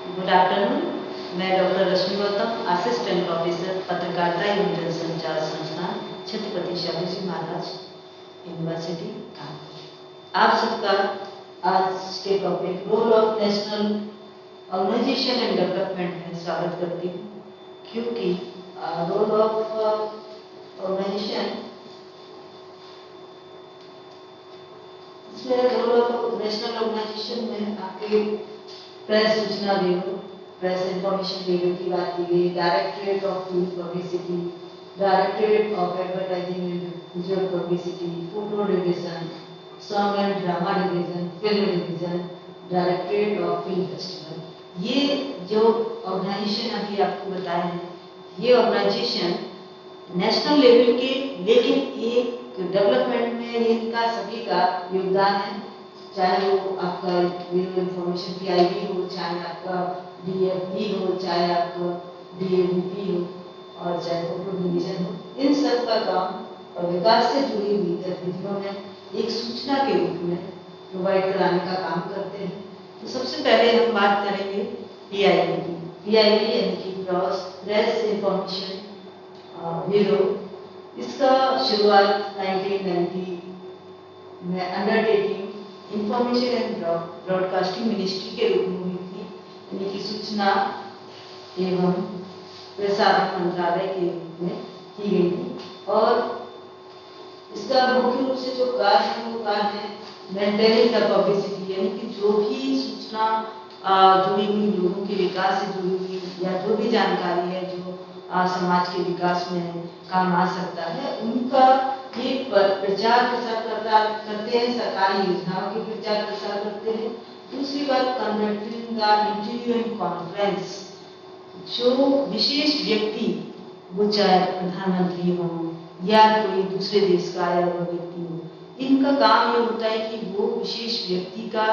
Good afternoon. मैं doctor Rashmi Gautam, assistant professor पत्रकारिता एवं जनसंचार संस्थान छत्रपति शिवाजी महाराज यूनिवर्सिटी कानपुर। आप सबका आज के topic role of national organization and development में स्वागत करती हूँ, क्योंकि रोल ऑफ ऑर्गेनाइजेशन इसमें रोल ऑफ नेशनल ऑर्गेनाइजेशन में आपके प्रेस सूचना ब्यूरो, प्रेस इंफॉर्मेशन ब्यूरो की बात की गई, directorate of food publicity, directorate of advertising and visual publicity, photo division, song and drama division, film division, directorate of film festival. ये जो organisation अभी आपको बताए हैं, ये ऑर्गेनाइजेशन नेशनल लेवल के, लेकिन एक डेवलपमेंट में इनका सभी का योगदान है, चाहे वो आपका ब्यूरो इंफॉर्मेशन PIB हो, चाहे आपका DFB हो, चाहे आपका DAVP हो, और चाहे फोटो डिवीजन हो। इन सब का काम और विकास से जुड़ी हुई गतिविधियों में एक सूचना के रूप में प्रोवाइड कराने का काम करते हैं। तो सबसे पहले हम बात करेंगे PIB की। PIB यानी कि प्रेस इंफॉर्मेशन ब्यूरो। इसका शुरुआत 1990 में undertaking information and broadcasting ministry के रूप में हुई थी, यानी कि सूचना एवं प्रसारण मंत्रालय के रूप में की गई थी। और इसका मुख्य रूप से जो कार्य है वो कार्य है मेंटेनिंग द पब्लिसिटी, यानी कि जो भी सूचना जुड़ी हुई लोगों के विकास से जुड़ी हुई या जो भी जानकारी है जो समाज के विकास में काम आ सकता है, उनका ये प्रचार प्रसार करते हैं, सरकारी योजनाओं के प्रचार प्रसार करते हैं। दूसरी बात, conducting the interview and conference, जो विशेष व्यक्ति, वो चाहे प्रधानमंत्री हो या कोई दूसरे देश का आया हुआ व्यक्ति हो, इनका काम ये होता है कि वो विशेष व्यक्ति का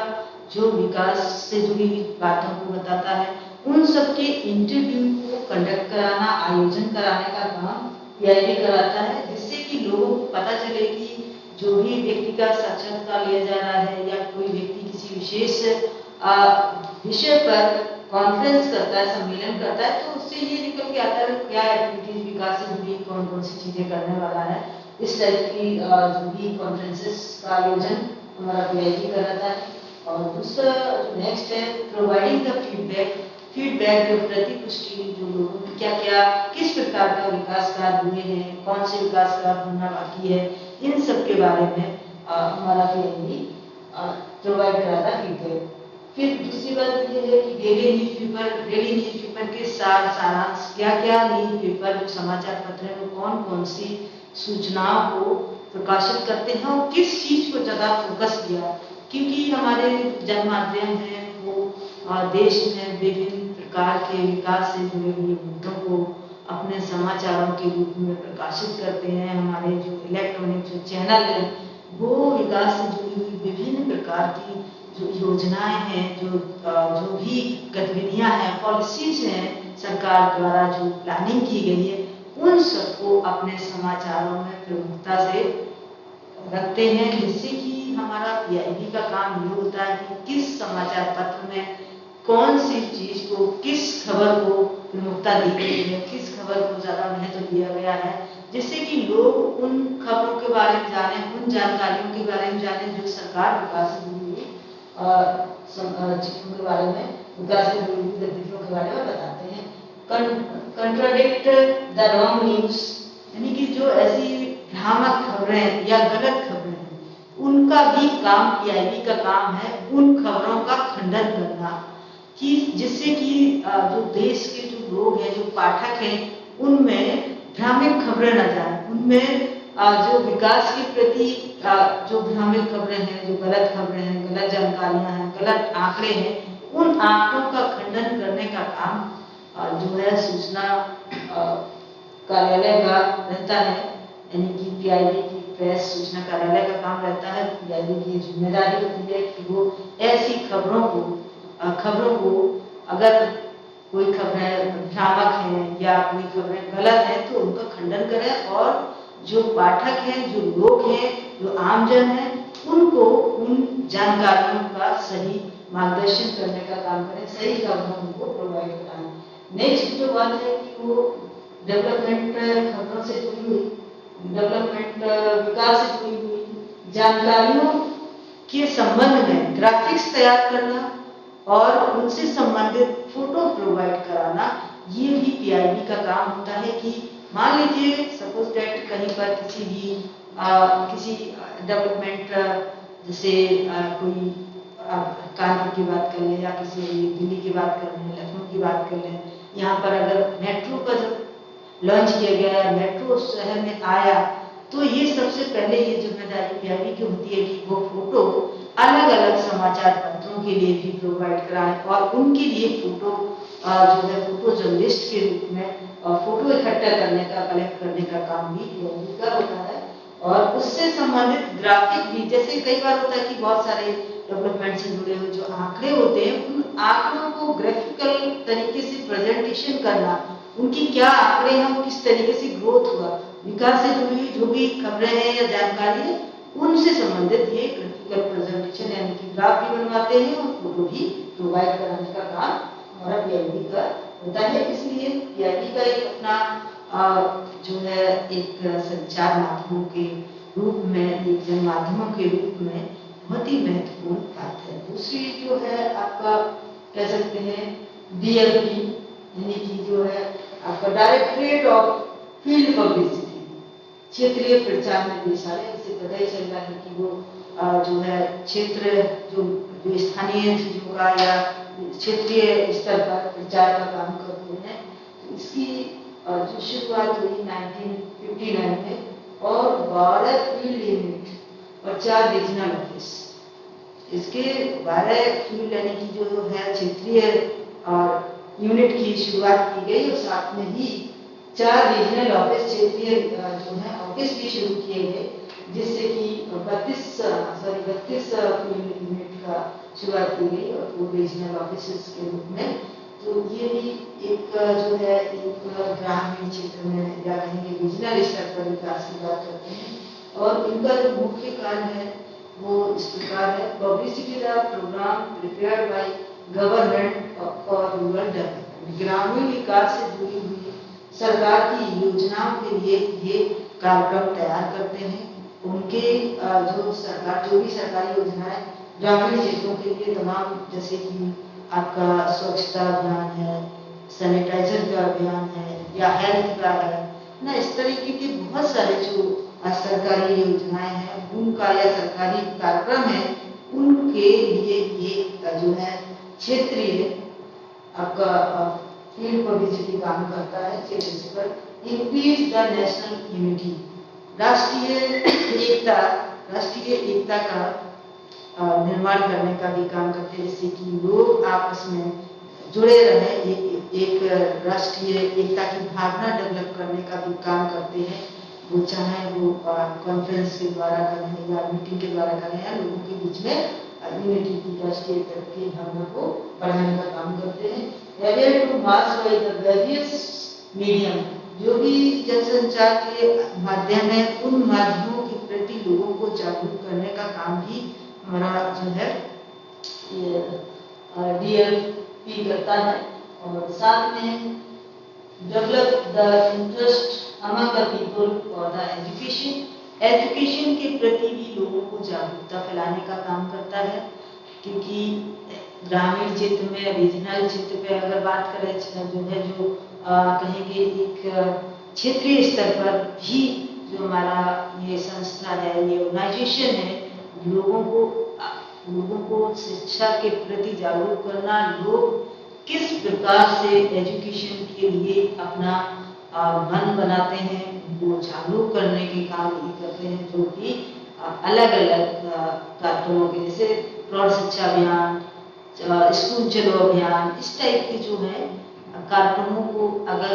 जो विकास से जुड़ी हुई बातों को बताता है, उन सबके इंटरव्यू को कंडक्ट कराना, आयोजन कराने का काम PIB कराता है, जिससे कि लोगों को पता चले कि जो भी व्यक्ति का साक्षात्कार लिया जा रहा है या कोई व्यक्ति किसी विशेष विषय पर कॉन्फ्रेंस करता है, सम्मेलन करता है, तो उससे ये निकल के आता है क्या एक्टिविटीज विकास से जुड़ी कौन कौन सी चीजें करने वाला है। इस टाइप की जो भी कॉन्फ्रेंसेस का आयोजन हमारा PIB कराता है। और दूसरा जो नेक्स्ट है, प्रोवाइडिंग द फीडबैक जो प्रतिपुष्टि, जो लोगों की क्या क्या किस प्रकार का विकास कार्य हुए हैं, कौन से विकास कार्य होना बाकी है, इन सब के बारे में हमारा PIB प्रोवाइड कराता है फीडबैक। फिर दूसरी बात ये है कि डेली न्यूज़पेपर के सारांश, क्या क्या न्यूज़पेपर समाचार पत्र में कौन कौन सी सूचनाओं को प्रकाशित करते हैं और किस चीज को ज्यादा फोकस किया, क्योंकि हमारे जन माध्यम है वो देश में विभिन्न प्रकार के विकास से जुड़े हुए मुद्दों को अपने समाचारों के रूप में प्रकाशित करते हैं। हमारे जो इलेक्ट्रॉनिक जो चैनल है वो विकास से जुड़ी हुई विभिन्न प्रकार की जो योजनाएं हैं, जो भी गतिविधियां हैं, पॉलिसीज हैं, सरकार द्वारा जो प्लानिंग की गई है, उन सबको अपने समाचारों में प्रमुखता से रखते हैं, जिससे कि हमारा PIB का काम ये होता है कि किस समाचार पत्र में कौन सी चीज को, किस खबर को प्रमुखता दी गई है, किस खबर को ज्यादा महत्व दिया गया है, जिससे कि लोग उन खबरों के बारे में जाने, उन जानकारियों के बारे में जाने जो सरकार विकास से जुड़ी हुई चीजों के बारे में, विकास से जुड़ी हुई गतिविधियों के बारे में बताते हैं। कंट्राडिक्ट द रॉन्ग न्यूज, यानी कि जो ऐसी भ्रामक खबरें या गलत खबरें हैं, उनका भी काम, PIB का काम है उन खबरों का खंडन करना, कि जिससे कि जो देश के जो लोग हैं, जो पाठक हैं, उनमें भ्रामक खबरें न जाए, उनमें जो विकास के प्रति जो भ्रामक खबरें हैं, जो गलत खबरें हैं, गलत जानकारियां हैं, गलत आंकड़े हैं, उन आंकड़ों का खंडन करने का काम जो है सूचना कार्यालय का रहता है, यानी कि PIB की प्रेस सूचना कार्यालय का काम रहता है। PIB की जिम्मेदारी होती है कि वो ऐसी खबरों को अगर कोई खबरें भ्रामक हैं या कोई खबरें गलत हैं तो उनका खंडन करें, और जो पाठक हैं, जो लोग हैं, जो आमजन हैं, उनको उन जानकारियों का सही मार्गदर्शन करने का काम करें, सही खबरें उनको प्रोवाइड कराएं। नेक्स्ट जो बात है कि वो डेवलपमेंट खबरों से जुड़ी हुई, डेवलपमेंट विकास से जुड़ी हुई जानकारियों के संबंध में ग्राफिक्स तैयार करना और उनसे संबंधित फोटो प्रोवाइड कराना, ये भी पीआईबी का काम होता है। कि मान लीजिए सपोज दैट कहीं पर किसी डेवलपमेंट, जैसे कोई कानपुर की बात कर लें या किसी दिल्ली की बात कर लें, लखनऊ की बात कर लें, यहाँ पर अगर मेट्रो का जब लॉन्च किया गया, मेट्रो शहर में आया, तो ये सबसे पहले ये जिम्मेदारी पीआईबी की होती है कि वो फोटो अलग अलग समाचार पत्रों के लिए भी प्रोवाइड कराएं और उनके लिए फोटो जो है फोटो जर्नलिस्ट के रूप में फोटो इकट्ठा करने का, कलेक्ट करने का काम भी पीआईबी का होता है। और उससे संबंधित ग्राफिक भी, जैसे कई बार होता है कि बहुत सारे डेवलपमेंट से जुड़े हुए जो आंकड़े होते हैं, उन आंकड़ों को ग्राफिकल तरीके से प्रेजेंटेशन करना, उनकी क्या आंकड़े हैं, किस तरीके से ग्रोथ हुआ, विकास से जुड़ी हुई जो भी खबरें हैं या जानकारी है, उनसे संबंधित ये ग्राफिकल प्रेजेंटेशन यानी कि ग्राफ भी बनवाते हैं और फोटो भी प्रोवाइड कराने का काम हमारा पीआईबी का होता है। इसलिए पीआईबी का एक अपना जो है एक संचार माध्यमों के रूप में, एक जन माध्यमों के रूप में बहुत ही महत्वपूर्ण बात है। दूसरी जो है आपका कह सकते हैं डीएलपी, यानी कि जो है आपका डायरेक्टरेट ऑफ फील्ड पब्लिसिटी, क्षेत्रीय प्रचार निदेशालय। इससे पता ही चल रहा है कि वो जो है क्षेत्र जो स्थानीय चीजों का या क्षेत्रीय स्तर पर प्रचार का काम करते हैं। तो इसकी जो शुरुआत हुई 1959 में और 12 फील्ड यूनिट और 4 रीजनल ऑफिस, इसके 12 फील्ड यानी कि जो है क्षेत्रीय यूनिट की शुरुआत की गई और साथ में ही 4 रीजनल ऑफिस, क्षेत्रीय जो है ऑफिस भी शुरू किए गए, जिससे कि 32 फील्ड यूनिट का शुरुआत की गई और वो रीजनल ऑफिस के रूप में। तो ये भी एक जो है एक ग्रामीण क्षेत्र में या कहेंगे रीजनल स्तर पर विकास की बात करते हैं और इनका जो मुख्य कार्य है वो इस प्रकार है। Publicity the program prepared by government for rural development, ग्रामीण विकास से जुड़ी हुई सरकार की योजनाओं के लिए ये कार्यक्रम तैयार करते हैं। उनके जो भी सरकारी योजनाएं ग्रामीण क्षेत्रों के लिए तमाम, जैसे कि आपका स्वच्छता अभियान है, सैनिटाइजर का अभियान है या हेल्थ का है ना, इस तरीके के बहुत सारे जो सरकारी योजनाएं हैं उनका या सरकारी कार्यक्रम है, उनके लिए ये जो है क्षेत्रीय आपका फील्ड पब्लिसिटी काम करता है। क्षेत्र पर इंक्रीज द नेशनल यूनिटी, राष्ट्रीय एकता का निर्माण करने का भी काम करते हैं, जिससे कि लोग आपस में जुड़े रहे, एक राष्ट्रीय एकता की भावना डेवलप करने का भी काम करते हैं। वो चाहे वो कॉन्फ्रेंस के द्वारा करें या मीटिंग के द्वारा करें या लोगों के बीच में यूनिटी की, राष्ट्रीय एकता की भावना को बढ़ाने का काम करते हैं। Aware to mass by the various medium, जो भी जनसंचार के माध्यम है उन माध्यमों के प्रति लोगों को जागरूक करने का काम भी हमारा जो है डीएलपी करता है। और साथ में develop the interest among the people for the education के प्रति भी लोगों को जागरूकता फैलाने का काम करता है। क्योंकि ग्रामीण क्षेत्र में, रीजनल क्षेत्र पे अगर बात करें जो कहेंगे एक क्षेत्रीय स्तर पर भी जो हमारा ये संस्था है, ये ऑर्गेनाइजेशन है, लोगों को शिक्षा के प्रति जागरूक करना, लोग किस प्रकार से एजुकेशन के लिए अपना मन बनाते हैं, उनको जागरूक करने के काम ये करते हैं, जो कि अलग अलग कार्यक्रमों के, जैसे प्रौढ़ शिक्षा अभियान, स्कूल चलो अभियान, इस टाइप के जो है कार्यक्रमों को अगर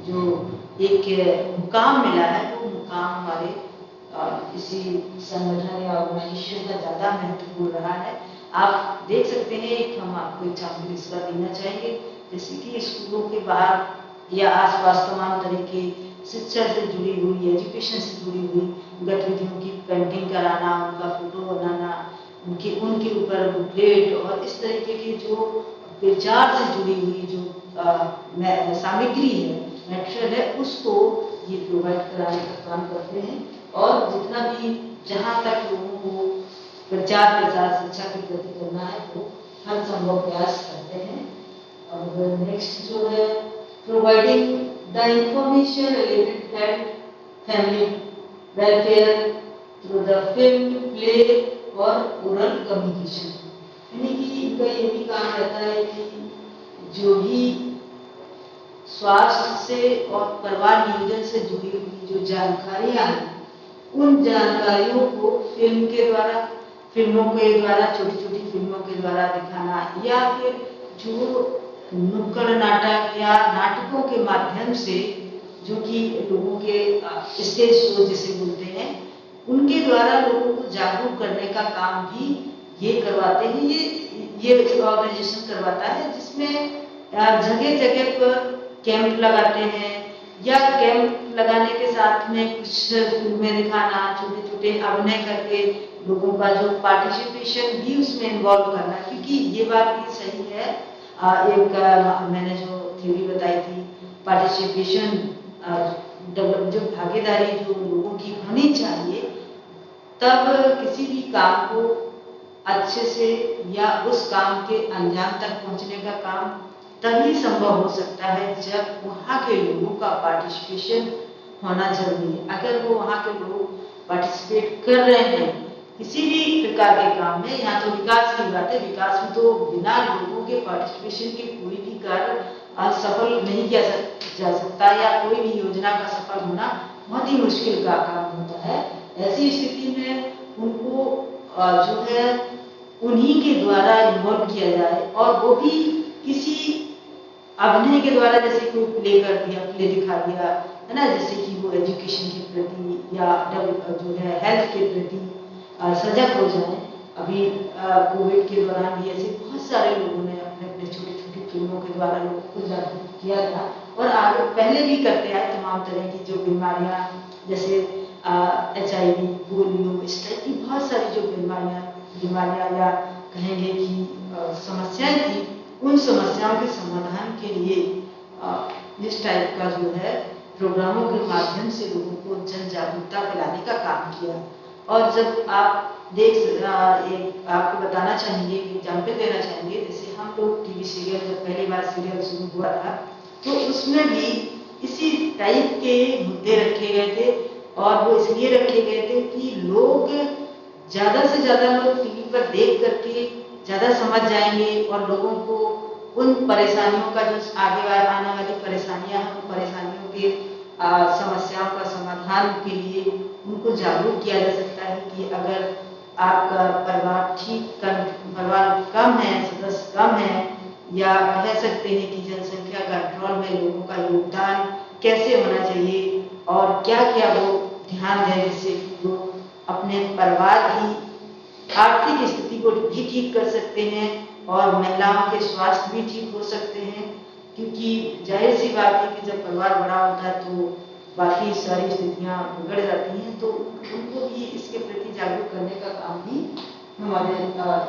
जो एक मुकाम मिला है, वो मुकाम हमारे किसी संगठन या ऑर्गेनाइजेशन का ज्यादा महत्वपूर्ण रहा है। आप देख सकते हैं, हम आपको एग्जाम्पल इसका देना चाहेंगे, जैसे कि स्कूलों के बाहर या आसपास तमाम तरह के शिक्षा से जुड़ी हुई, एजुकेशन से जुड़ी हुई गतिविधियों की पेंटिंग कराना, उनका फोटो बनाना, उनके ऊपर बुकलेट और इस तरीके की जो प्रचार से जुड़ी हुई जो सामग्री है, मटेरियल है, उसको ये प्रोवाइड कराने का काम करते हैं। और जितना भी जहाँ तक लोगों को प्रचार प्रसार शिक्षा के प्रति करना है वो हर संभव प्रयास करते हैं। और नेक्स्ट जो है providing the information related health family welfare through the film play और ओरल कम्युनिकेशन। यानी कि इनका ये भी काम रहता है कि जो भी स्वास्थ्य से और परिवार नियोजन से जुड़ी हुई जो जानकारियां हैं, उन जानकारियों को फिल्मों के द्वारा छोटी छोटी फिल्मों के द्वारा दिखाना, या फिर जो नुक्कड़ नाटक या नाटकों के माध्यम से जो कि लोगों के स्टेज शो जिसे बोलते हैं, उनके द्वारा लोगों को जागरूक करने का काम भी ये करवाते हैं। ये ऑर्गेनाइजेशन करवाता है, जिसमें जगह जगह पर कैंप लगाते हैं, या कैंप लगाने के साथ में कुछ फिल्में दिखाना, छोटे छोटे अभिनय करके लोगों का जो पार्टिसिपेशन भी उसमें इन्वॉल्व करना। क्योंकि ये बात भी सही है, एक मैंने जो थ्योरी बताई थी पार्टिसिपेशन, जो भागीदारी जो लोगों की होनी चाहिए, तब किसी भी काम को अच्छे से या उस काम के अंजाम तक पहुंचने का काम तभी संभव हो सकता है जब वहाँ के लोगों का पार्टिसिपेशन होना जरूरी है। अगर वो वहाँ के लोग पार्टिसिपेट कर रहे हैं किसी भी प्रकार के काम में, यहाँ तो विकास की बात है, विकास में तो बिना लोगों के पार्टिसिपेशन के कोई भी कार्य सफल नहीं किया जा सकता, या कोई भी योजना का सफल होना बहुत ही मुश्किल का काम होता है। ऐसी स्थिति में उनको जो है उन्हीं के द्वारा इन्वॉल्व किया जाए, और वो भी किसी अभिनय के द्वारा, जैसे कोई प्ले कर दिया, प्ले दिखा दिया है ना, जैसे कि वो एजुकेशन के प्रति या जो है हेल्थ के प्रति सजग हो जाए। अभी कोविड के दौरान भी ऐसे बहुत सारे लोगों ने अपने अपने छोटी छोटी फिल्मों के द्वारा लोगों को जागरूक किया था, और आगे पहले भी करते आए। तमाम तरह की जो बीमारियां जैसे HIV, पोलियो, इस टाइप की बहुत सारी जो बीमारियां या कहेंगे कि समस्याएं थी, उन समस्याओं के समाधान के लिए इस टाइप का जो है प्रोग्रामों के माध्यम से लोगों को जन जागरूकता फैलाने का काम किया। और जब आप आपको बताना चाहेंगे, एग्जाम्पल देना चाहेंगे, जैसे हम लोग टीवी सीरियल, जब पहली बार सीरियल शुरू हुआ था, तो उसमें भी इसी टाइप के मुद्दे रखे गए थे, और वो इसलिए रखे गए थे कि लोग ज्यादा से ज्यादा लोग टीवी पर देख करके ज्यादा समझ जाएंगे, और लोगों को उन परेशानियों का, जो आगे आने वाली परेशानियां हैं, उन परेशानियों के समस्याओं का समाधान के लिए उनको जागरूक किया जा सकता है कि अगर आपका परिवार कम है, सदस्य कम है, या कह सकते हैं कि जनसंख्या कंट्रोल में लोगों का योगदान कैसे होना चाहिए, और क्या क्या वो ध्यान दें, जिससे कि वो अपने परिवार की आर्थिक स्थिति को भी ठीक कर सकते हैं, और महिलाओं के स्वास्थ्य भी ठीक हो सकते हैं। क्योंकि जाहिर सी बात है कि जब परिवार बड़ा होता है तो बाकी सारी स्थितियां बिगड़ जाती हैं, तो उनको भी इसके प्रति जागरूक करने का काम भी हमारे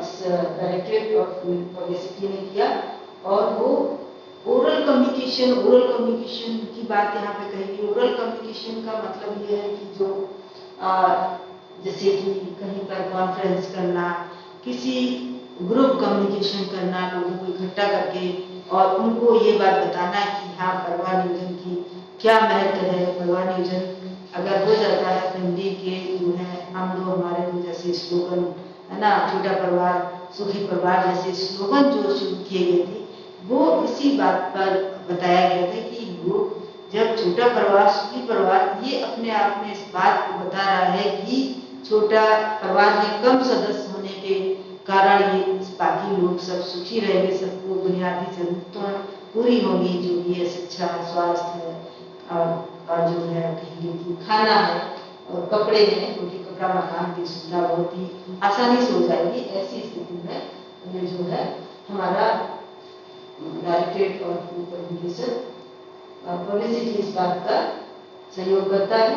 इस डायरेक्टरेट ऑफ पब्लिसिटी ने किया। और वो ओरल कम्युनिकेशन की बात यहाँ पे कहेंगे। ओरल कम्युनिकेशन का मतलब ये है कि जो जैसे कि कहीं पर कॉन्फ्रेंस करना, किसी ग्रुप कम्युनिकेशन करना, लोगों को इकट्ठा करके और उनको ये बात बताना कि हाँ, परिवार नियोजन की क्या महत्व है। परिवार नियोजन अगर हो जाता है, फैमिली के जो है हम दो हमारे दो जैसे स्लोगन है ना, छोटा परिवार सुखी परिवार जैसे स्लोगन जो शुरू किए गए थे, वो इसी बात पर बताया गया था कि लोग जब छोटा परिवार सुखी परिवार, ये अपने आप में इस बात को बता रहा है कि छोटा परिवार में कम सदस्य होने के कारण ये बाकी लोग सब सुखी रहेंगे, सबको बुनियादी जरूरतें पूरी होंगी, जो भी है शिक्षा, स्वास्थ्य है, और जो है कहेंगे कि खाना है और कपड़े हैं, रोटी कपड़ा मकान की सुविधा बहुत ही आसानी से हो जाएगी। ऐसी स्थिति में ये जो है हमारा डायरेक्टरेट ऑफ पब्लिसिटी इस बात का सहयोग करता है।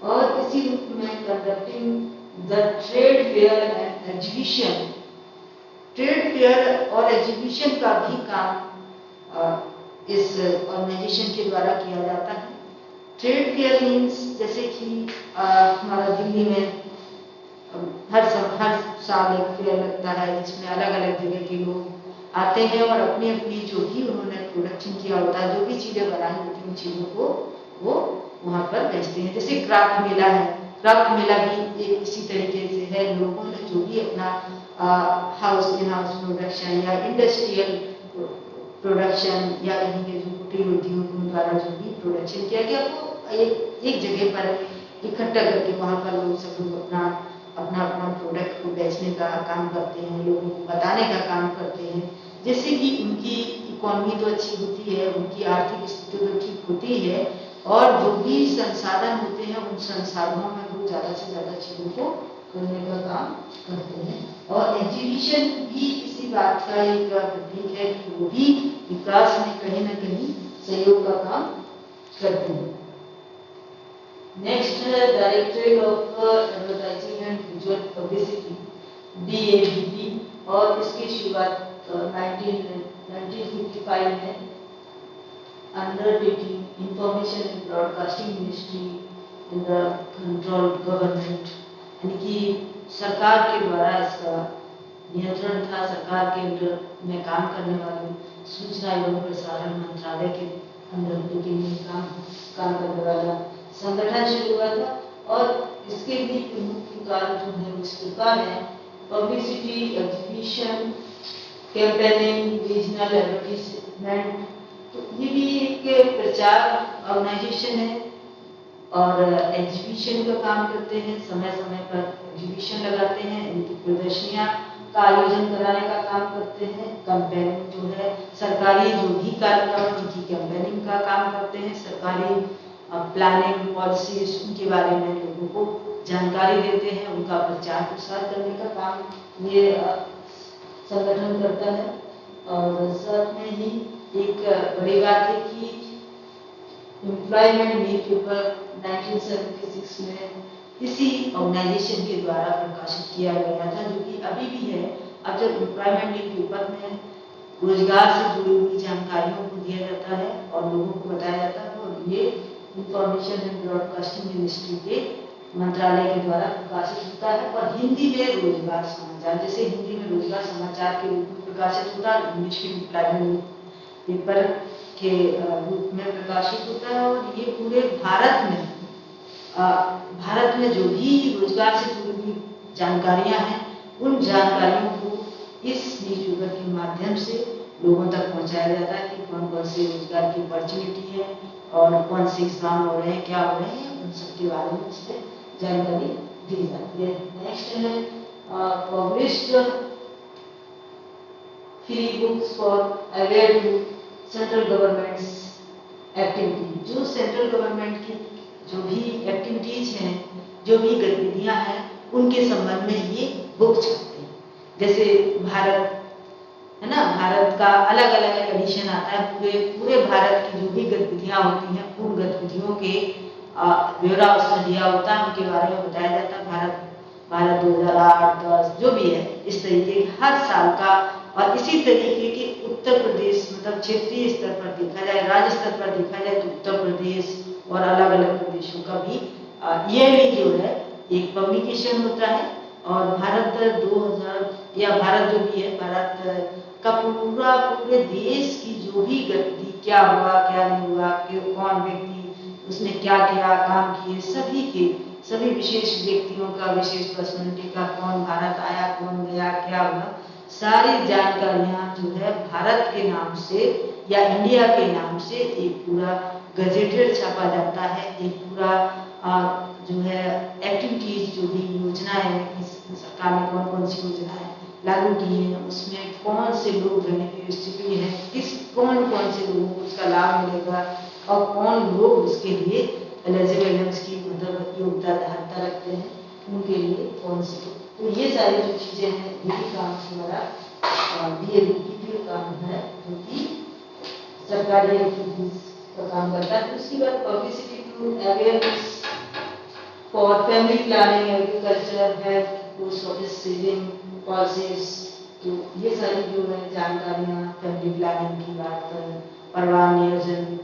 और इसी रूप में conducting the trade fair and exhibition, trade fair और एग्जीबिशन का भी काम इस ऑर्गेनाइजेशन के द्वारा किया जाता है। ट्रेड फेयर मीन्स जैसे कि हमारा दिल्ली में हर साल एक फेयर लगता है जिसमें अलग अलग जगह के लोग आते हैं और अपनी अपनी जो भी उन्होंने प्रोडक्शन किया होता है, जो भी चीज़ें बनाई होती हैं, उन चीज़ों को वो वहाँ पर बेचते हैं। जैसे क्राफ्ट मेला है, क्राफ्ट मेला भी एक इसी तरीके से है। लोगों ने जो भी अपना इन हाउस प्रोडक्शन या इंडस्ट्रियल प्रोडक्शन या कहीं के जो कुटीर उद्योगों द्वारा जो भी प्रोडक्शन किया गया वो एक जगह पर इकट्ठा करके वहाँ पर लोग सब लोग अपना अपना प्रोडक्ट को बेचने का काम करते हैं, लोगों को बताने का काम करते हैं, जिससे कि उनकी इकोनॉमी तो अच्छी होती है, उनकी आर्थिक स्थिति तो ठीक होती है और जो भी संसाधन होते हैं उन संसाधनों में वो ज़्यादा से ज़्यादा चीज़ों को करने का काम करते हैं। और एग्जीबिशन भी इसी बात का एक प्रतीक है कि वो भी विकास में कहीं ना कहीं सहयोग का काम करते हैं। नेक्स्ट है directorate of advertising and visual publicity, DAVP, और इसकी शुरुआत 1955 में undertaking information and broadcasting ministry in the control government, यानी कि सरकार के द्वारा इसका नियंत्रण था। सरकार के अंडर में काम करने वाले सूचना एवं प्रसारण मंत्रालय के अंडरटेकिंग में काम करने वाला संगठन शुरू हुआ था। और इसके भी प्रमुख कार्य जो है इस प्रकार है: publicity, exhibition, campaigning, regional advertisement. तो ये भी एक प्रचार ऑर्गेनाइजेशन है और एग्जीबिशन का काम करते हैं। समय समय पर एग्जीबिशन लगाते हैं, इनकी प्रदर्शनियां का आयोजन कराने का काम करते हैं। कैंपेनिंग जो है सरकारी जो भी कार्यक्रम उनकी कैंपेनिंग का काम करते हैं। सरकारी प्लानिंग पॉलिसीज उनके बारे में लोगों को जानकारी देते हैं, उनका प्रचार प्रसार करने का काम ये संगठन करता है। और साथ में ही एक बड़ी बात है कि एम्प्लॉयमेंट न्यूज़पेपर 1976 में इसी ऑर्गेनाइजेशन के द्वारा प्रकाशित किया गया था, जो कि अभी भी है। अब जब एम्प्लॉयमेंट न्यूज़पेपर में रोजगार से जुड़ी हुई जानकारियों को दिया जाता है और लोगों को बताया जाता है, और ये इंफॉर्मेशन एंड ब्रॉडकास्टिंग मिनिस्ट्री के मंत्रालय के द्वारा प्रकाशित होता है। और हिंदी में रोजगार समाचार, जैसे हिंदी में रोजगार समाचार के रूप में प्रकाशित होता है, इंग्लिश में एम्प्लॉयमेंट पेपर के रूप में प्रकाशित होता है। और ये पूरे भारत में जो भी रोजगार से जुड़ी हुई जानकारियां हैं, उन जानकारियों को इस न्यूज़पेपर के माध्यम से लोगों तक पहुंचाया जाता है कि कौन कौन से रोजगार की अपॉर्चुनिटी है और कौन से एग्जाम हो रहे हैं, क्या हो रहे हैं, उन सब के बारे में इसमें जानकारी दी जाती है। नेक्स्ट है published free books for aware to central governments activity. जो सेंट्रल गवर्नमेंट की जो भी एक्टिविटीज हैं, जो भी गतिविधियां हैं, उनके संबंध में ये बुक छपते हैं। जैसे भारत है ना, भारत का अलग अलग एडिशन आता है। पूरे भारत की जो भी गतिविधियां होती हैं, उन गतिविधियों के ब्यौरा उसमें दिया होता है, उनके बारे में बताया जाता है। भारत 2008-10 जो भी है, इस तरीके हर साल का। और इसी तरीके के उत्तर प्रदेश, मतलब क्षेत्रीय स्तर पर देखा जाए, राज्य स्तर पर देखा जाए तो उत्तर प्रदेश और अलग अलग प्रदेशों का भी ईयरली जो है एक पब्लिकेशन होता है। और भारत 2000 या भारत जो भी है, भारत का पूरे देश की जो भी गतिविधि, क्या हुआ क्या नहीं हुआ, कौन व्यक्ति उसने क्या क्या काम किए, सभी विशेष व्यक्तियों का, विशेष पर्सनैलिटी का, कौन भारत आया, कौन गया, क्या हुआ, सारी जानकारियां जो है भारत के नाम से या इंडिया के नाम से एक पूरा गजेटेड छापा जाता है। एक पूरा जो है एक्टिविटीज, जो भी योजनाएं हैं, सरकार ने कौन कौन सी योजनाएं लागू की है, उसमें कौन से लोग बेनिफिशियरी हैं, कौन कौन से लोगों को उसका लाभ मिलेगा और कौन लोग उसके लिए एलिजिबल है, उसकी मतलब योग्यता धारता रखते हैं, उनके लिए कौन से। तो ये सारी जो चीजें हैं, ये भी काम हमारा DAVP काम है, जो कि सरकारी एक्टिविटीज का काम करता है। उसके बाद publicity to awareness for family planning, agriculture, health, post office saving policies. तो ये सारी जो है जानकारियाँ फैमिली प्लानिंग की बात करें, परिवार नियोजन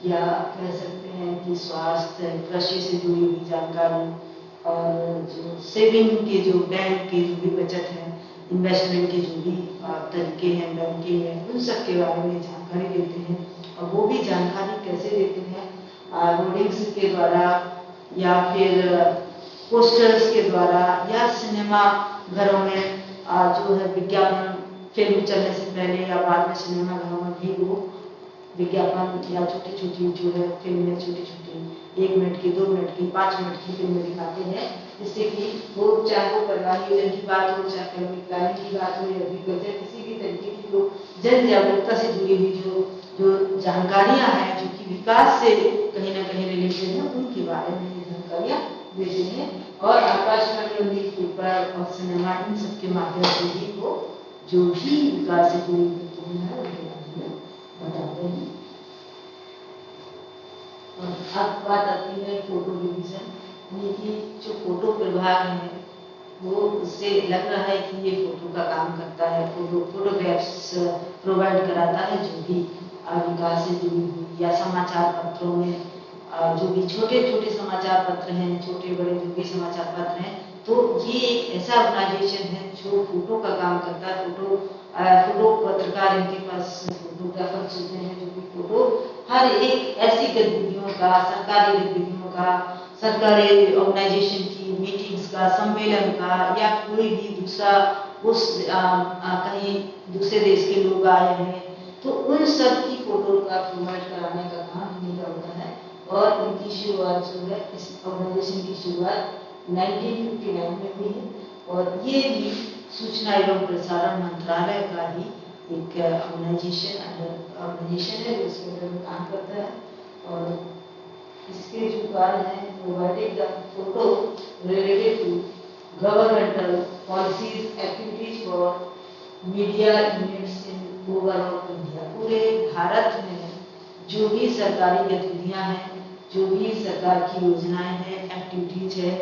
या कह सकते हैं कि स्वास्थ्य, कृषि से जुड़ी हुई जानकारी और जो सेविंग के जो बैंक के जो भी बचत है, इन्वेस्टमेंट के जो भी तरीके हैं बैंकिंग में, उन सब के बारे में जानकारी देते हैं। और वो भी जानकारी कैसे देते हैं, होर्डिंग्स के द्वारा या फिर पोस्टर्स के द्वारा या सिनेमा घरों में जो है विज्ञापन, फिल्म चलने से पहले या बाद में सिनेमा घरों में भी वो विज्ञापन या छोटी छोटी जो है फिल्में, छोटी छोटी 1 मिनट की, 2 मिनट की, 5 मिनट की फिल्में दिखाते हैं, जिससे कि वो चाहे वो परिवार नियोजन की बात हो, चाहे फैमिली प्लानिंग की बात हो या एग्रीकल्चर, किसी भी तरीके की जो जन जागरूकता से जुड़ी हुई जो जानकारियां हैं, जो कि विकास से कहीं ना कहीं रिलेटेड है, उनके बारे में ये जानकारियां देते हैं। और आकाशवाणी और न्यूज पेपर और सिनेमा, इन सब के माध्यम से भी वो जो भी विकास से जुड़ी हुई है उनके बारे में बताते हैं। और अब बात आती है फोटो डिवीजन, ये जो फोटो प्रभाग है वो उससे लग रहा है कि ये फोटो का काम करता है, फोटोग्राफ्स प्रोवाइड कराता है, जो भी विकास से जुड़ी हुई या समाचार पत्रों में जो भी छोटे छोटे समाचार पत्र हैं, छोटे बड़े जो भी समाचार पत्र हैं, तो ये एक ऐसा ऑर्गेनाइजेशन है जो फोटो का काम करता है। फोटो पत्रकार, इनके पास फोटोग्राफर्स होते हैं जो कि फोटो हर एक ऐसी गतिविधियों का, सरकारी गतिविधियों का, सरकारी ऑर्गेनाइजेशन की मीटिंग्स का, सम्मेलन का, या कोई भी दूसरा उस कहीं दूसरे देश के लोग आए हैं, तो उन सब की फोटो का प्रोवाइड कराने का काम इनका होता है। और इनकी शुरुआत जो है, इस ऑर्गेनाइजेशन की शुरुआत 1959 में हुई है, और ये भी सूचना एवं प्रसारण मंत्रालय का ही एक ऑर्गेनाइजेशन है जो इसके अंदर में काम करता है। और इसके जो कार्य हैं, providing the photo related to governmental policies, activities for media units in overall India. पूरे भारत में जो भी सरकारी गतिविधियां हैं, जो भी सरकार की योजनाएं हैं, एक्टिविटीज है,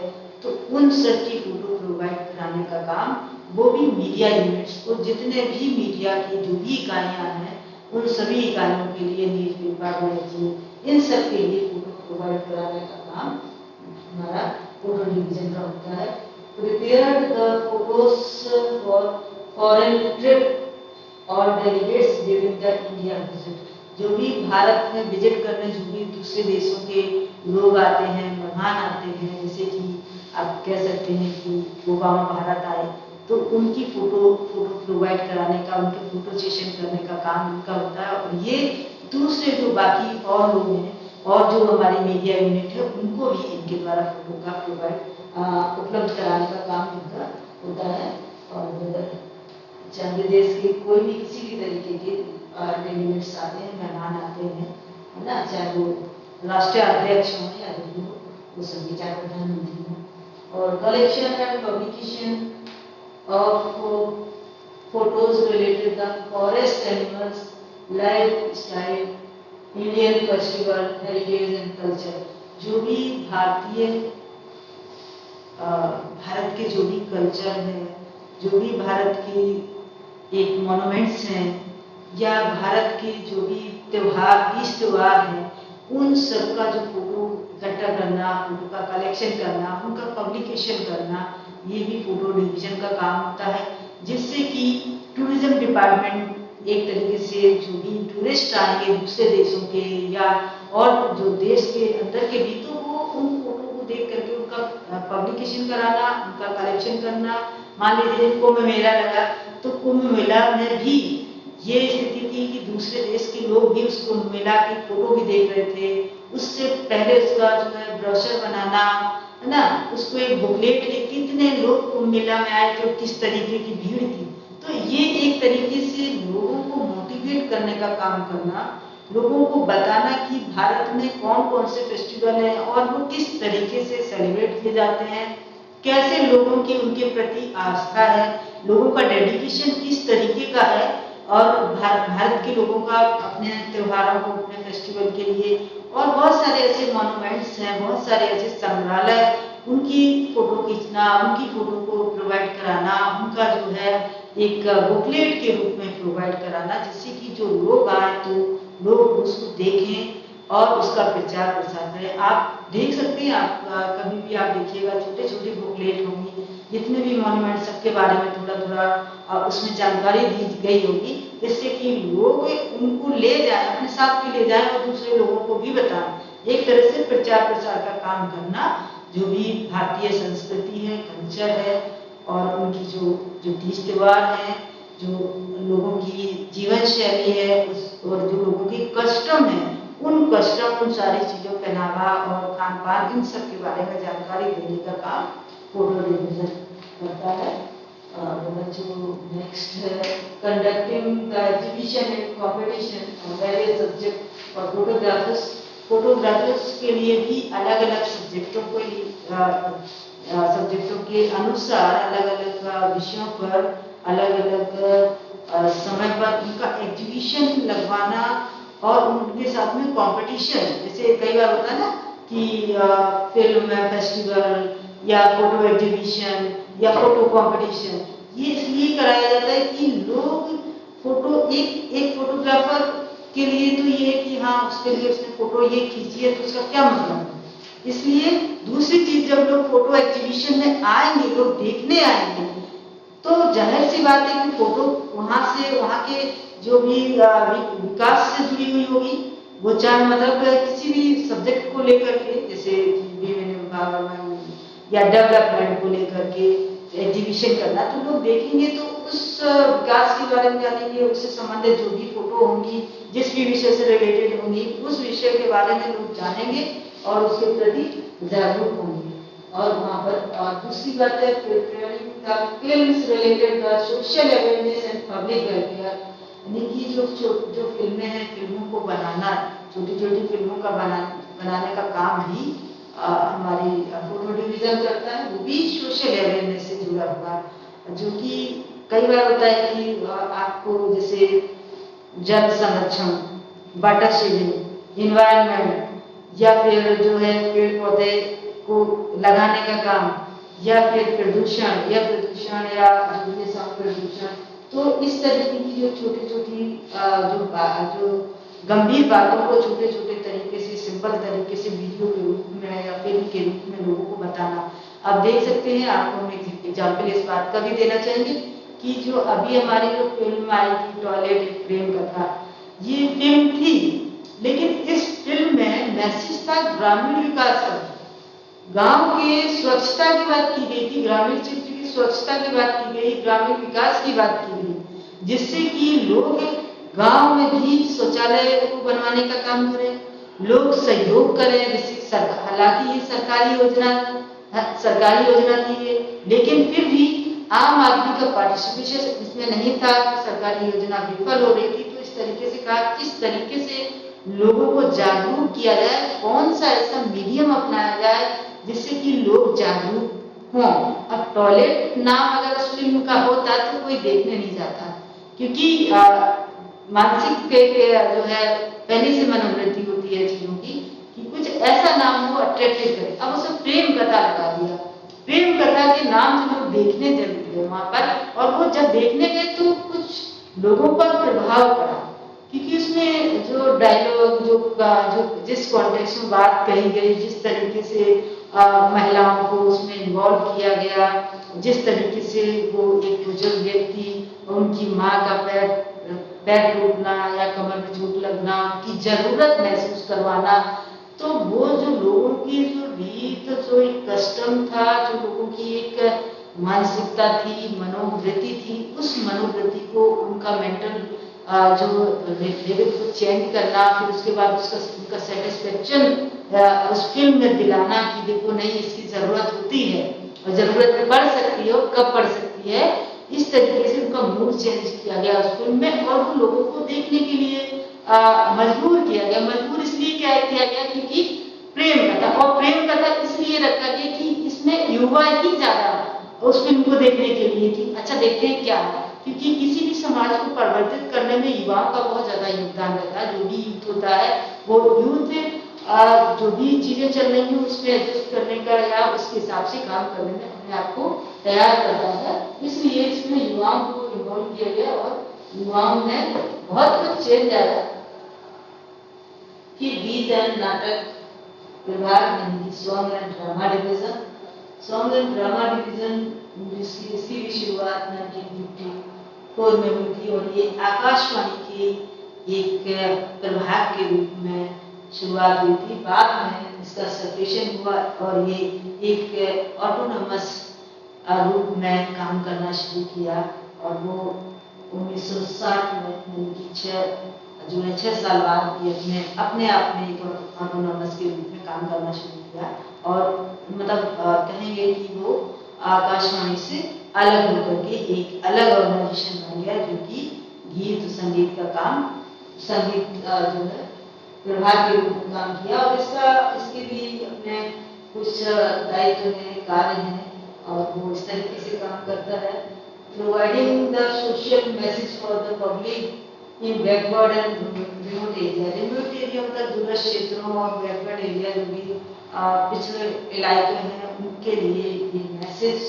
तो उन सब की फोटो प्रोवाइड कराने का काम वो भी मीडिया यूनिट्स को, जितने भी मीडिया की जो भी इकाइयां हैं, उन सभी इकाइयों के लिए, न्यूज पेपर, मैगजीन, इन सब के लिए फोटो प्रोवाइड कराने का काम हमारा फोटो डिवीजन का होता है। Prepared the photos for foreign trip और delegates during the India visit. जो भी भारत में विजिट करने, जो भी दूसरे देशों के लोग आते हैं, मेहमान आते हैं, जैसे कि आप कह सकते हैं कि ओबामा भारत आए, तो उनकी फोटो प्रोवाइड कराने का, उनके फोटो सेशन करने का काम इनका होता है। और ये दूसरे जो बाकी और लोग हैं और जो हमारी मीडिया यूनिट है, उनको भी इनके द्वारा फोटो का प्रोवाइड उपलब्ध कराने का काम इनका होता है। और चाहे देश के कोई भी किसी भी तरीके के डेलीगेट्स आते हैं, मेहमान आते हैं, है ना, चाहे वो राष्ट्रीय अध्यक्ष हों या जो हो, वो सभी, चाहे प्रधानमंत्री हों। और collection and publication of photos related the forest animals, life style, Indian festival, heritage and culture. जो भी भारत के जो भी कल्चर है, जो भी भारत की एक मॉन्यूमेंट्स हैं, या भारत के जो भी त्योहार, 20 त्योहार हैं, उन सब का जो फोटो इकट्ठा करना, फोटो का कलेक्शन करना, उनका पब्लिकेशन करना, ये भी फोटो डिवीजन का काम होता है। जिससे कि टूरिज्म डिपार्टमेंट एक तरीके से जो भी टूरिस्ट आएंगे दूसरे देशों के या और जो देश के अंदर के भी, तो वो उन फोटो को देख करके उनका पब्लिकेशन कराना, उनका कलेक्शन करना। मान लीजिए कुंभ मेला लगा, तो कुंभ मेला में भी ये स्थिति थी कि दूसरे देश के लोग भी उस कुंभ मेला की फोटो भी देख रहे थे। उससे पहले उसका जो है ब्रोशर बनाना, है ना, उसको एक बुकलेट के कितने लोग कुंभ मेला में आए थे, किस तरीके की भीड़ थी। तो ये एक तरीके से लोगों को मोटिवेट करने का काम करना, लोगों को बताना कि भारत में कौन कौन से फेस्टिवल हैं और वो किस तरीके से सेलिब्रेट किए जाते हैं, कैसे लोगों की उनके प्रति आस्था है, लोगों का डेडिकेशन किस तरीके का है, और भारत के लोगों का अपने त्योहारों को, अपने फेस्टिवल के लिए और बहुत सारे ऐसे मॉन्यूमेंट्स हैं, बहुत सारे ऐसे संग्रहालय, उनकी फोटो खींचना, उनकी फोटो को प्रोवाइड कराना, उनका जो है एक बुकलेट के रूप में प्रोवाइड कराना, जिससे कि जो लोग आए तो लोग उसको देखें और उसका प्रचार प्रसार करें। आप देख सकते हैं, आप कभी भी आप देखिएगा छोटे छोटे बुकलेट होंगी, जितने भी मॉन्यूमेंट सबके बारे में थोड़ा थोड़ा उसमें जानकारी दी गई होगी, जिससे कि लोग उनको ले जाए, अपने साथ भी ले जाए और दूसरे लोगों को भी बताएं। एक तरह से प्रचार प्रसार का काम करना, जो भी भारतीय संस्कृति है, कल्चर है, और उनकी जो जो तीज त्योहार है, जो लोगों की जीवन शैली है, और जो लोगों की कस्टम है, उन कस्टम, उन सारी चीजों, पहनावा और खान पान, इन सब के बारे में जानकारी देने का काम फोटो डिवीजन करता है। जो नेक्स्ट है, conducting the exhibition and competition various subject और फोटोग्राफर्स। फोटोग्राफर्स के लिए भी अलग अलग सब्जेक्टों के अनुसार अलग अलग विषयों पर अलग अलग समय पर उनका एग्जीबिशन लगवाना और उनके साथ में कंपटीशन, जैसे कई बार होता है ना कि फिल्म फेस्टिवल या फोटो एग्जीबिशन या फोटो कंपटीशन, ये इसलिए कराया जाता है कि लोग फोटो, एक फोटोग्राफर के लिए तो ये है कि हाँ उसके लिए उसने फोटो ये खींची है तो उसका क्या मतलब है। इसलिए दूसरी चीज, जब लोग फोटो एग्जीबिशन में आएंगे, लोग देखने आएंगे, तो जाहिर सी बात है कि फोटो वहां से, वहां के जो भी विकास से जुड़ी हुई होगी, वो चाहे मतलब किसी भी सब्जेक्ट को लेकर के, जैसे या डेवलपमेंट को लेकर के एग्जीबिशन करना, तो लोग देखेंगे तो उस विकास के बारे में जानेंगे, उससे संबंधित जो भी फोटो होंगी, जिस भी विषय से रिलेटेड होंगी, उस विषय के बारे में लोग जानेंगे और उसके प्रति जागरूक होंगे। और वहाँ पर दूसरी बात है, films related social awareness and public welfare, यानी कि जो फिल्में हैं, फिल्मों को बनाना, छोटी छोटी फिल्मों का बनाने का काम भी हमारी फोटो डिवीजन करता है। वो भी सोशल अवेयरनेस से जुड़ा हुआ है, जो कि कई बार होता है कि आपको जैसे जल संरक्षण, वाटर शेविंग, इन्वायरमेंट, या फिर जो है पेड़ पौधे को लगाने का काम, या फिर प्रदूषण या साउंड प्रदूषण, तो इस तरीके की जो छोटी छोटी जो गंभीर बातों को छोटे छोटे तरीके से, सिंपल तरीके से वीडियो के रूप में या फिल्म के रूप में लोगों को बताना। आप देख सकते हैं, आपको मैं एग्जाम्पल इस बात का भी देना चाहेंगे कि जो अभी हमारी जो फिल्म आई थी टॉयलेट प्रेम कथा, ये फिल्म थी, लेकिन इस फिल्म में मैसेज था ग्रामीण विकास का, गांव के स्वच्छता की बात की गई थी, ग्रामीण क्षेत्र की स्वच्छता की बात की गई, ग्रामीण विकास की बात की गई, जिससे कि लोग गांव में भी शौचालय को बनवाने का काम करें, लोग सहयोग करें, जिससे हालांकि ये सरकारी योजना थी ये, लेकिन फिर भी आम आदमी का पार्टिसिपेशन इसमें नहीं था, सरकारी योजना विफल हो रही थी। तो इस तरीके से कहा, किस तरीके से लोगों को जागरूक किया जाए, कौन सा ऐसा मीडियम अपनाया जाए जिससे कि लोग जागरूक हों। अब टॉयलेट नाम अगर उस फिल्म का होता तो कोई देखने नहीं जाता, क्योंकि मानसिक जो है पहले से मनोवृत्ति होती है चीजों की कि कुछ ऐसा नाम हो अट्रैक्टिव करे। अब उसे प्रेम कथा लगा दिया, प्रेम कथा के नाम से लोग देखने जरूर गए वहां पर, और वो जब देखने गए तो कुछ लोगों पर प्रभाव पड़ा, क्योंकि उसमें जो डायलॉग, जो जिस कॉन्टेक्स्ट में बात कही गई, जिस तरीके से महिलाओं को उसमें इन्वॉल्व किया गया, जिस तरीके से वो एक बुजुर्ग व्यक्ति और उनकी माँ का पैर टूटना या कमर में चोट लगना, उनकी जरूरत महसूस करवाना, तो वो जो लोगों की जो रीत, जो एक कस्टम था, जो लोगों की एक मानसिकता थी, मनोवृत्ति थी, उस मनोवृत्ति को, उनका मेंटल जो लेवल को चेंज करना, फिर उसके बाद उनका सेटिस्फेक्शन उस फिल्म में दिलाना कि देखो नहीं, इसकी जरूरत होती है और जरूरत पड़ सकती है, और कब पड़ सकती है, इस तरीके से उनका मूड चेंज किया गया उस फिल्म में, और वो लोगों को देखने के लिए मजबूर किया गया। मजबूर इसलिए क्या किया गया क्योंकि प्रेम कथा, और प्रेम कथा इसलिए रखा गया कि इसमें युवा ही ज्यादा उस फिल्म को देखने के लिए थी। अच्छा, देखते हैं क्या, क्योंकि किसी भी समाज को परिवर्तित करने में युवाओं का बहुत ज्यादा योगदान रहता है। जो भी यूथ होता है, वो यूथ जो भी चीजें चल रही हैं उसमें एडजस्ट करने का या उसके हिसाब से काम करने में अपने आप को तैयार करता है। इसलिए इसमें युवाओं को इन्वॉल्व किया गया और युवाओं में बहुत कुछ चेंज आया कि गीत एंड नाटक विभाग यानी song and drama division, song and drama division इसकी भी शुरुआत 1954 में हुई थी और ये आकाशवाणी के एक प्रभाग के रूप में शुरुआत हुई थी। बाद में इसका सेपरेशन हुआ और ये एक ऑटोनोमस रूप में काम करना शुरू किया और वो 1960 में यानी कि 6 साल बाद ये अपने आप में एक ऑटोनोमस के रूप में काम करना शुरू किया और मतलब कहेंगे कि वो आकाशवाणी से अलग होकर के एक अलग ऑर्गेनाइजेशन बन गया जो कि गीत संगीत का काम संगीत जो है प्रभाग के रूप में काम किया और इसके भी अपने कुछ दायित्व हैं, कार्य हैं और वो इस तरीके से काम करता है। Providing the social message for the public in backward and remote area. Remote area मतलब दूरस्थ क्षेत्रों और बैकवर्ड एरिया जो भी पिछड़े इलाके हैं उनके लिए ये मैसेज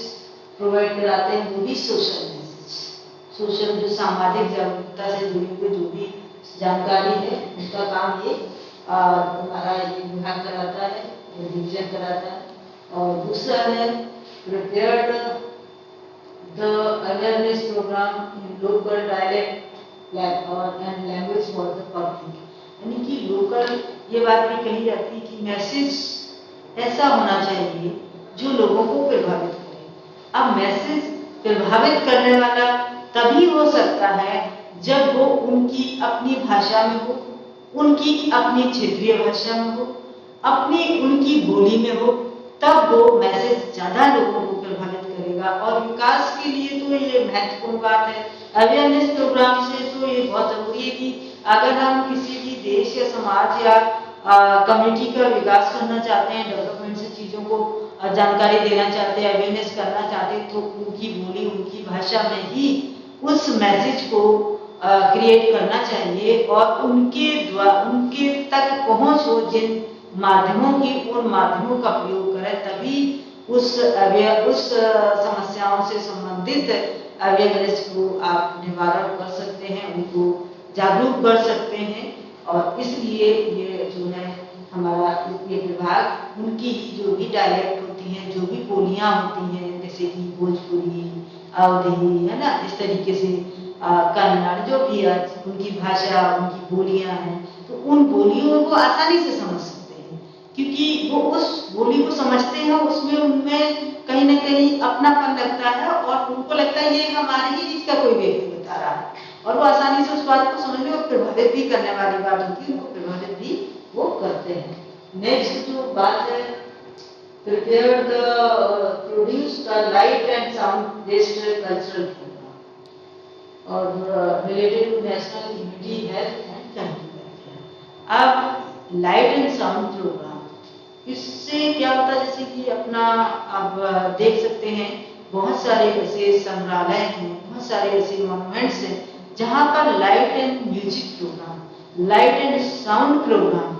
प्रोवाइड कराते हैं, वो भी सोशल मैसेज, सोशल जो सामाजिक जागरूकता से जुड़ी हुई जो भी जानकारी है उनका काम ये हमारा ये विभाग कराता है, डिवीजन कराता है। और दूसरा है prepared the awareness programme in local dialect और and language for the public, यानी कि लोकल ये बात भी कही जाती है कि मैसेज ऐसा होना चाहिए जो लोगों को प्रभावित करे। अब मैसेज प्रभावित करने वाला तभी हो सकता है जब वो उनकी अपनी भाषा में हो, उनकी अपनी क्षेत्रीय भाषा में हो, अपनी उनकी बोली में हो, तब वो मैसेज ज्यादा लोगों को प्रभावित करेगा। और विकास के लिए तो ये महत्वपूर्ण बात है। अवेयरनेस प्रोग्राम से तो ये बहुत जरूरी है कि अगर हम किसी भी देश या समाज या कम्युनिटी का विकास करना चाहते हैं, डेवलपमेंट से चीजों को जानकारी देना चाहते हैं, अवेयरनेस करना चाहते हैं, तो उनकी बोली उनकी भाषा में ही उस मैसेज को क्रिएट करना चाहिए और उनके तक पहुंच हो जिन माध्यमों की, उन माध्यमों का प्रयोग करें, तभी उस समस्याओं से संबंधित अवेयरनेस को आप निवारण कर सकते हैं, उनको जागरूक कर सकते हैं। और इसलिए ये जो है हमारा ये विभाग उनकी जो भी डायलेक्ट होती हैं, जो भी बोलियां होती हैं, जैसे कि भोजपुरी, अवधी, है ना, इस तरीके से कन्नड़, जो भी उनकी भाषा उनकी बोलियां हैं, तो उन बोलियों को आसानी से समझ सकते हैं क्योंकि वो उस बोली को समझते हैं, उसमें उनमें कहीं ना कहीं अपनापन लगता है और उनको लगता है ये हमारे ही चीज का कोई व्यक्ति बता रहा है और वो आसानी से उस बात को समझने और प्रभावित भी करने वाली बात होती है, उनको प्रभावित भी वो करते हैं। नेक्स्ट जो बात है, prepare the produce the light and sound based cultural और related to national unity health and family welfare. अब लाइट एंड साउंड प्रोग्राम, इससे क्या होता है, जैसे कि अपना अब देख सकते हैं बहुत सारे ऐसे संग्रहालय हैं, बहुत सारे ऐसे मॉन्यूमेंट्स हैं जहां पर light and music program, light and sound program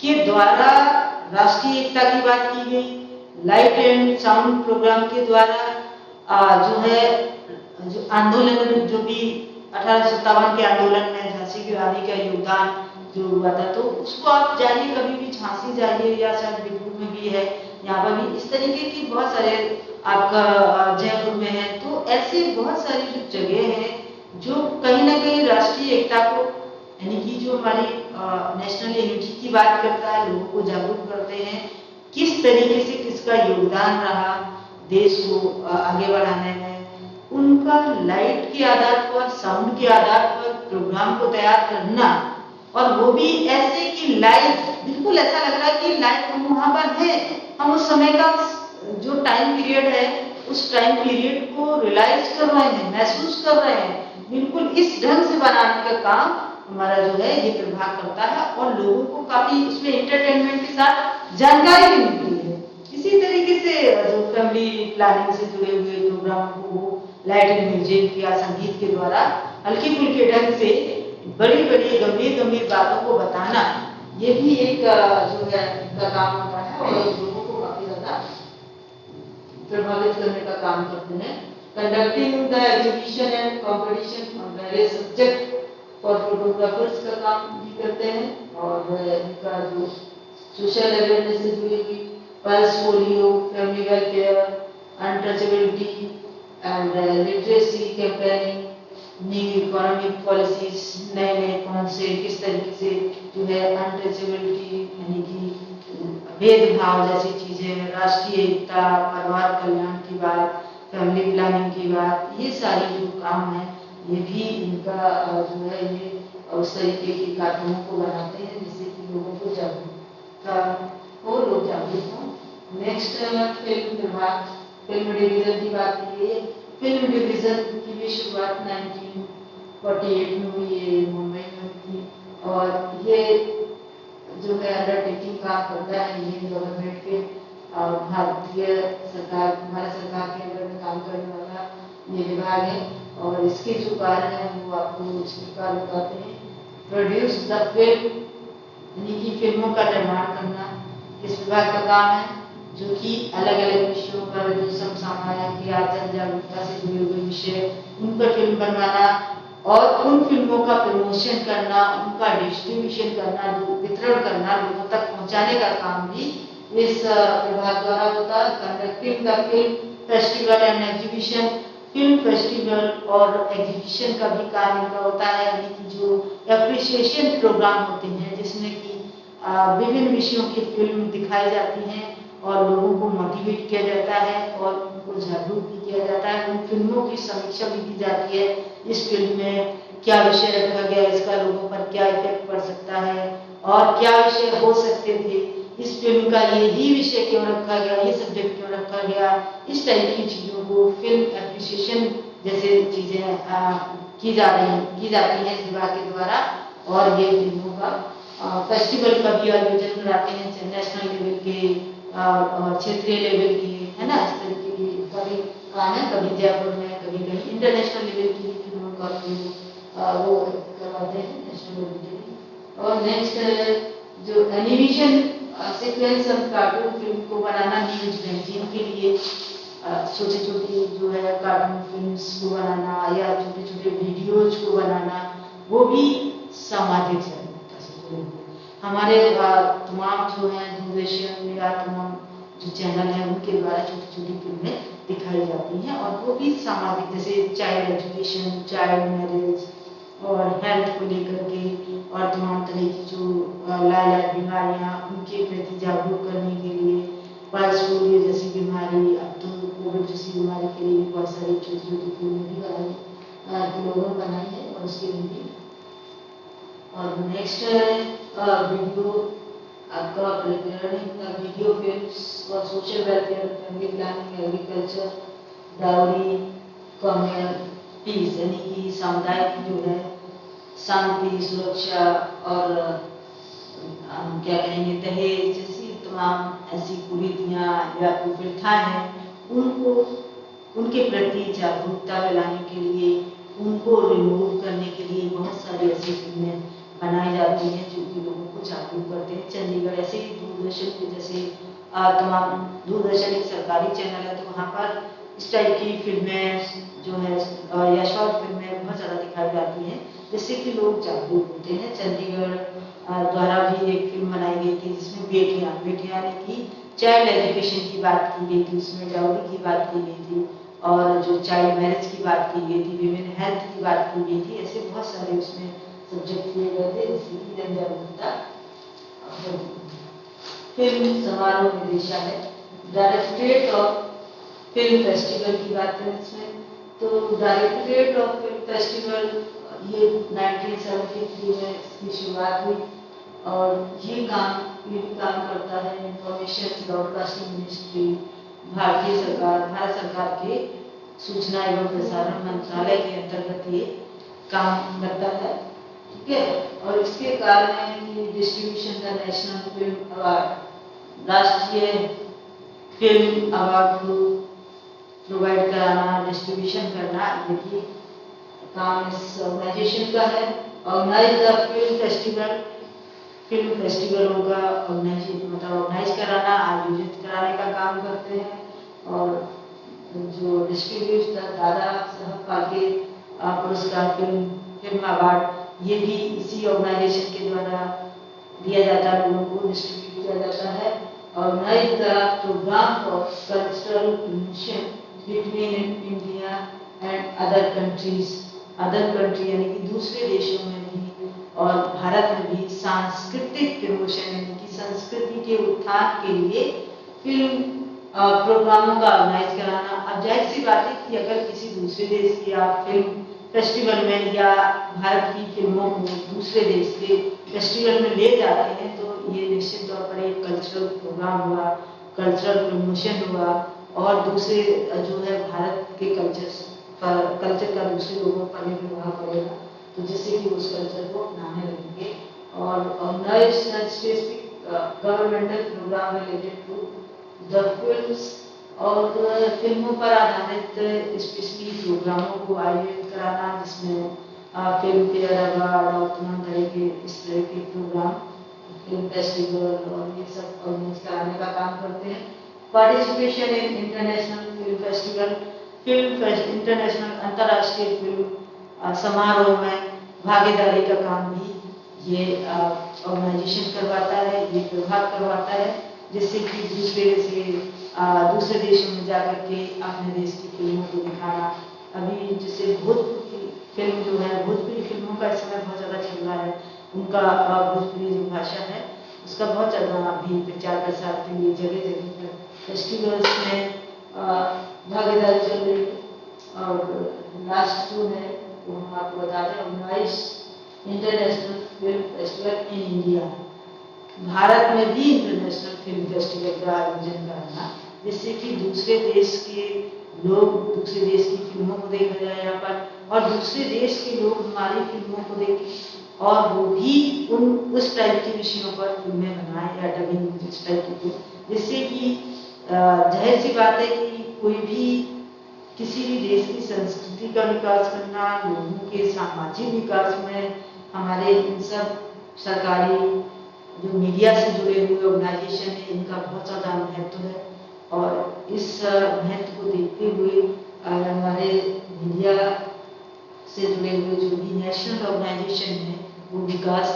के द्वारा राष्ट्रीय एकता की बात की गई। लाइट एंड साउंड प्रोग्राम के द्वारा जो है जो आंदोलन, जो भी 1857 के आंदोलन में झांसी की रानी का योगदान जो हुआ था, तो उसको आप जाइए, कभी भी झांसी जाइए या शायद बिरभूम में भी है, यहाँ पर भी इस तरीके की बहुत सारे आपका जयपुर में है, तो ऐसे बहुत सारी जो जगह है जो कहीं ना कहीं राष्ट्रीय एकता को, यानी कि जो हमारी नेशनल यूनिटी की बात करता है, लोगों को जागरूक करते हैं किस तरीके से किसका योगदान रहा देश को आगे बढ़ाने में, उनका लाइट के आधार पर, साउंड के आधार पर प्रोग्राम को तैयार करना, और वो भी ऐसे कि लाइव, बिल्कुल ऐसा लग रहा है कि लाइव हम वहां पर है, हम उस समय का जो टाइम पीरियड है उस टाइम पीरियड को रियलाइज कर रहे हैं, महसूस कर रहे हैं, बिल्कुल इस ढंग से बनाने का काम हमारा जो है ये प्रभाग करता है और लोगों को काफी उसमें एंटरटेनमेंट के साथ जानकारी भी मिलती है। इसी तरीके से जो फैमिली प्लानिंग से जुड़े हुए प्रोग्राम को लाइट एंड म्यूजिक या संगीत के द्वारा हल्की फुल्के ढंग से बड़ी बड़ी गंभीर गंभीर बातों को बताना, ये भी एक जो है इनका काम होता है और लोगों को काफी ज्यादा प्रभावित करने का काम करते हैं। Conducting the exhibition and competition on various subject for photographers का काम भी करते हैं और इनका जो सोशल अवेयरनेस से जुड़ी हुई pulse polio, family welfare, untouchability and literacy campaigning, new economic policies, नए नए कौन से किस तरीके से जो है अनटचेबिलिटी यानी कि भेदभाव जैसी चीजें, राष्ट्रीय एकता, परिवार कल्याण की बात, फैमिली प्लानिंग की बात, ये सारी जो काम है ये भी इनका जो है ये उस तरीके की कार्टूनों को बनाते हैं जिससे कि लोगों को जागरूकता हो, लोग जागरूक हों। नेक्स्ट फिल्म विभाग, फिल्म डिवीजन की बात की गई है। फिल्म डिवीजन की भी शुरुआत 1948 में हुई है, मुंबई में हुई थी और ये जो है अंडरटेकिंग काम करता है ये गवर्नमेंट के भारतीय सरकार, भारत सरकार के अंदर में काम करने वाला ये विभाग है और इसके जो कार्य हैं वो आपको इस प्रकार बताते हैं। प्रोड्यूस द फिल्म यानी कि फिल्मों का निर्माण करना इस विभाग का काम है, जो कि अलग अलग विषयों पर जो समसामयिक या जन जागरूकता से जुड़े हुए विषय उन पर फिल्म बनवाना और उन फिल्मों का प्रमोशन करना, उनका डिस्ट्रीब्यूशन करना, वितरण करना, लोगों तक पहुंचाने का काम भी इस विभाग द्वारा होता है। Conducting the film festival and exhibition, film festival और एग्जीबिशन का भी काम इनका होता है, यानी कि जो एप्रिसिएशन प्रोग्राम होते हैं जिसमें कि विभिन्न विषयों की फिल्म दिखाई जाती हैं और लोगों को मोटिवेट किया जाता है और उनको जागरूक भी किया जाता है। उन फिल्मों की समीक्षा भी की जाती है, इस फिल्म में क्या विषय रखा गया, इसका लोगों पर क्या इफेक्ट पड़ सकता है और क्या विषय हो सकते थे, इस फिल्म का यही विषय क्यों रखा गया, ये सब्जेक्ट क्यों रखा गया, इस टाइप की चीजों को फिल्म एप्रिसिएशन जैसे चीजें की जाती हैं इस विभाग के द्वारा और ये फिल्मों का फेस्टिवल का भी आयोजन कराते हैं, नेशनल लेवल के और क्षेत्रीय लेवल की, है ना, इस तरीके की कभी काम है, कभी जयपुर में, कभी कहीं इंटरनेशनल लेवल की फिल्मों का वो करवाते हैं नेशनल लेवल के। और नेक्स्ट जो एनिमेशन सीक्वेंस और कार्टून फिल्म को बनाना न्यूज मैगजीन के लिए छोटे छोटे जो है कार्टून फिल्म्स को बनाना या छोटे छोटे वीडियोज को बनाना, वो भी सामाजिक जागरूकता से जुड़े हुए हमारे तमाम जो है दूरदर्शन या तमाम जो चैनल है उनके द्वारा छोटी छोटी फिल्में दिखाई जाती हैं और वो भी सामाजिक, जैसे चाइल्ड एजुकेशन, चाइल्ड मैरिज और हेल्थ को लेकर के और तमाम तरह की जो लाइलाज बीमारियां उनके प्रति जागरूक करने के लिए, पल्स पोलियो जैसी बीमारी, अब तो कोविड जैसी बीमारी के लिए बहुत सारी छोटी छोटी फिल्में भी बनाई, लोगों ने बनाई है और उसके लिए भी। और नेक्स्ट वीडियो आपका वीडियो फिल्म्स और social welfare, family planning, agriculture, dowry, communities यानी कि सामुदायिक जो है शांति, सुरक्षा और क्या कहेंगे दहेज जैसी तमाम ऐसी कुरीतियाँ या प्रथाएं हैं उनको उनके प्रति जागरूकता फैलाने के लिए, उनको रिमूव करने के लिए बहुत सारी ऐसी फिल्में बनाई जाती हैं जो कि लोगों को जागरूक करते हैं। चंडीगढ़ ऐसे ही दूरदर्शन के जैसे तमाम दूरदर्शन एक सरकारी चैनल है तो वहाँ पर इस टाइप की फिल्में जो है या शॉर्ट फिल्में बहुत ज़्यादा दिखाई जाती हैं जिससे कि लोग जागरूक होते हैं। चंडीगढ़ द्वारा भी एक फिल्म बनाई गई थी जिसमें बेटियां ने की चाइल्ड एजुकेशन की बात की गई थी, उसमें डाउरी की बात की गई थी और जो चाइल्ड मैरिज की बात की गई थी, विमेन हेल्थ की बात की गई थी। ऐसे बहुत सारे उसमें सब्जेक्ट किए गए थे जिससे कि जन जागरूकता। फिल्म समारोह निदेशालय, डायरेक्टरेट ऑफ फिल्म फेस्टिवल की बात करें इसमें तो डायरेक्टरेट ऑफ फिल्म फेस्टिवल ये 1973 में इसकी शुरुआत हुई और ये भी काम करता है इंफॉर्मेशन ब्रॉडकास्टिंग मिनिस्ट्री, भारत सरकार के सूचना एवं प्रसारण मंत्रालय के अंतर्गत ये काम करता है, ठीक है। और इसके कारण है कि distribution the national film award, राष्ट्रीय फिल्म अवार्ड को प्रोवाइड कराना, डिस्ट्रीब्यूशन करना, ये भी काम इस ऑर्गेनाइजेशन का है। Organise the film festival film फेस्टिवलों का ऑर्गेनाइज कराना, आयोजित कराने का काम करते हैं। और जो डिस्ट्रीब्यूट दादा साहब फाल्के पुरस्कार फिल्म अवार्ड, ये भी इसी ऑर्गेनाइजेशन के द्वारा दिया जाता है, लोगों को डिस्ट्रीब्यूट किया जाता है। Organize the program for cultural promotion between India and other countries. Other country यानी कि दूसरे देशों में भी और भारत में भी सांस्कृतिक प्रमोशन यानी कि संस्कृति के उत्थान के लिए फिल्म प्रोग्रामों का ऑर्गेनाइज कराना। अब जाहिर सी बात है कि अगर किसी दूसरे देश की आप फिल्म फेस्टिवल में या भारत की फिल्मों को दूसरे देश के फेस्टिवल में ले जाते हैं तो ये निश्चित तौर पर एक कल्चरल प्रोग्राम हुआ, कल्चरल प्रमोशन हुआ और दूसरे जो है भारत के कल्चर का दूसरे लोगों पर भी प्रभाव पड़ेगा, तो जिससे कि उस कल्चर को अपनाने लगेंगे। और नए specific governmental program related to the films और फिल्मों पर आधारित स्पेशली प्रोग्रामों को आयोजित कराना, जिसमें फिल्म फेयर अवार्ड और तमाम तरह के इस तरह के प्रोग्राम, फिल्म फेस्टिवल और ये सब ऑर्गेनाइज कराने का काम करते हैं। Participation in international film festival, international अंतर्राष्ट्रीय फिल्म समारोह में भागीदारी का काम भी ये ऑर्गेनाइजेशन करवाता है, ये विभाग करवाता है, जिससे कि दूसरे देशों में जाकर के अपने देश की फिल्मों को दिखाना। अभी जैसे भोजपुरी फिल्म जो है, भोजपुरी फिल्मों का इस समय बहुत ज़्यादा चल रहा है, उनका भोजपुरी जो भाषा है उसका बहुत ज़्यादा अभी प्रचार प्रसार के लिए जगह जगह पर फेस्टिवल्स में भागीदारी चल रही है। और लास्ट जो है वो हम आपको बता दें, 19 international film festival in India, Bharat में भी इंटरनेशनल फिल्म फेस्टिवल का आयोजन करना, जिससे कि दूसरे देश के लोग दूसरे देश की फिल्मों को देखने जाए यहाँ पर और दूसरे देश के लोग हमारी फिल्मों को देखें और वो भी उस टाइप के विषयों पर फिल्में बनाएं या डबिंग इस टाइप की फिल्म, जिससे कि जाहिर सी बात है कि कोई भी किसी भी देश की संस्कृति का विकास करना, लोगों के सामाजिक विकास में हमारे इन सब सरकारी जो मीडिया से जुड़े हुए ऑर्गेनाइजेशन है इनका बहुत ज़्यादा महत्व है। और इस महत्व को देखते हुए हमारे मीडिया से जुड़े हुए जो भी नेशनल ऑर्गेनाइजेशन है वो विकास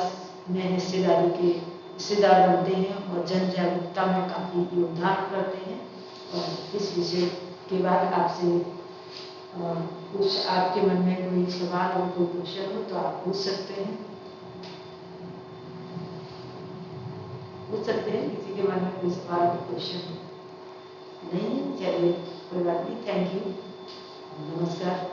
में हिस्सेदार बनते हैं और जन जागरूकता में काफ़ी योगदान करते हैं। और इस विषय के बाद आपसे कुछ आपके मन में कोई सवाल और कोई क्वेश्चन हो तो आप पूछ सकते हैं। किसी के मन में कोई सवाल या क्वेश्चन नहीं? चलिए, कोई बात नहीं। थैंक यू, नमस्कार।